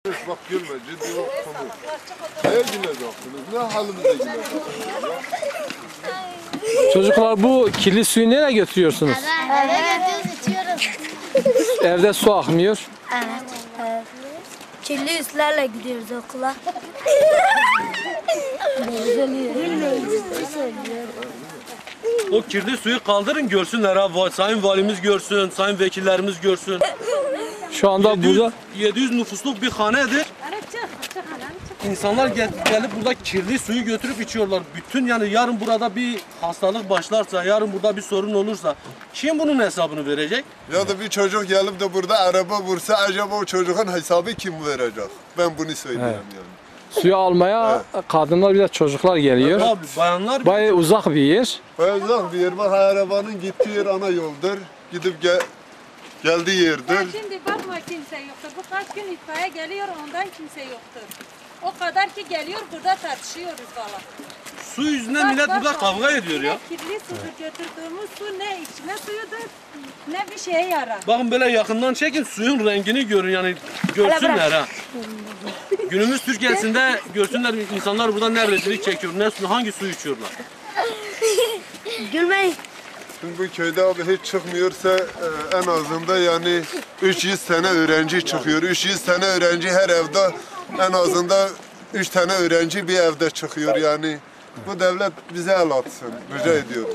Bak gülme, ciddi bak komik. Neye güleceksiniz? Ne halimize güleceksiniz? Çocuklar bu kirli suyu nereye götürüyorsunuz? Eve götürüyoruz, içiyoruz. Evde su akmıyor. Evet. Kirli üstlerle gidiyoruz okula. O kirli suyu kaldırın görsünler ha. Sayın valimiz görsün, sayın vekillerimiz görsün. Şu anda burada 700 nüfusluk bir hanedir. İnsanlar gelip burada kirli suyu götürüp içiyorlar. Bütün yani yarın burada bir hastalık başlarsa, yarın burada bir sorun olursa kim bunun hesabını verecek? Ya da bir çocuk gelip de burada araba vursa acaba o çocuğun hesabı kim verecek? Ben bunu söylüyorum yani. suyu almaya kadınlar bir de çocuklar geliyor. Abi bayanlar Bayağı uzak bir yer. Bayezid bir yer bak arabanın gittiği yer ana yoldur. Gidip geldiği yerdir. Şimdi bakma kimse yoktur. Bu kaç gün itfaiye geliyor ondan kimse yoktur. O kadar ki geliyor burada tartışıyoruz valla. su yüzünden millet burada kavga ediyor ya. Ne kirli sudur götürdüğümüz su ne içme suyudur ne bir şeye yarar. Bakın böyle yakından çekin suyun rengini görün yani görsünler ha. Günümüz Türkiye'sinde görsünler insanlar burada ne rezillik çekiyor, ne su, hangi su içiyorlar. Gülmeyin. Şimdi bu köyde abi hiç çıkmıyorsa en azından yani 300 tane öğrenci çıkıyor. 300 tane öğrenci her evde en azından 3 tane öğrenci bir evde çıkıyor yani. Bu devlet bize el atsın. Rica ediyorum.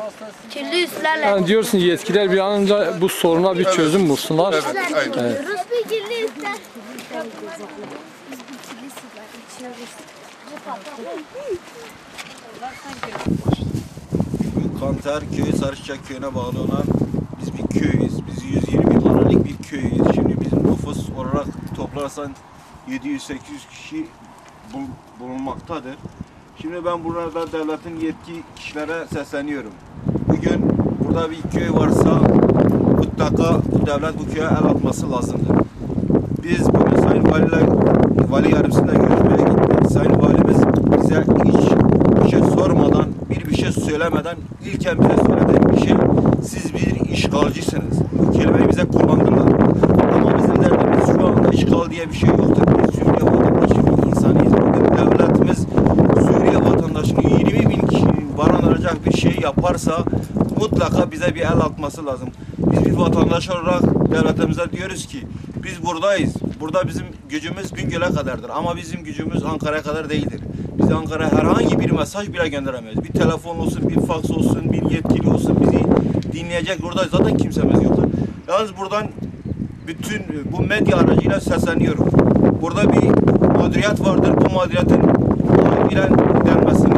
Kirli üstlerle Yani diyorsun yetkililer bir an önce bu soruna bir çözüm bulsunlar. Evet, aynen. bir kirli üstler. Kanter köyü Sarıçak köyüne bağlı olan biz bir köyüz. Biz 120 hanelik bir köyüz. Şimdi bizim nüfus olarak toplarsan 700-800 kişi bulunmaktadır. Şimdi ben burada devletin yetki kişilere sesleniyorum. Bugün burada bir köy varsa mutlaka bu devlet bu köye el atması lazımdır. Biz bugün Sayın Vali Yardımcısıyla görüşmeye gittik. Sayın Valimiz bize hiç bir şey sormadan, bir şey söylemeden ilken bize söylediği bir şey, siz bir işgalcisiniz. Bu kelimeyi bize kullandılar. Ama bizim derdimiz şu anda işgal diye bir şey yoktur. Biz Suriye vatandaşı bir insanıyız. Bugün devletimiz Suriye vatandaşını 20 bin kişinin barındıracak bir şey yaparsa mutlaka bize bir el atması lazım. Biz bir vatandaş olarak devletimize diyoruz ki biz buradayız. Burada bizim gücümüz Bingöl'e kadardır ama bizim gücümüz Ankara'ya kadar değildir. Biz Ankara'ya herhangi bir mesaj bile gönderemeyiz. Bir telefon olsun, bir faks olsun, bir yetkili olsun bizi dinleyecek burada zaten kimsemiz yoktur. Yalnız buradan bütün bu medya aracıyla sesleniyorum. Burada bir mağduriyet vardır. Bu mağduriyetin acilen giderilmesini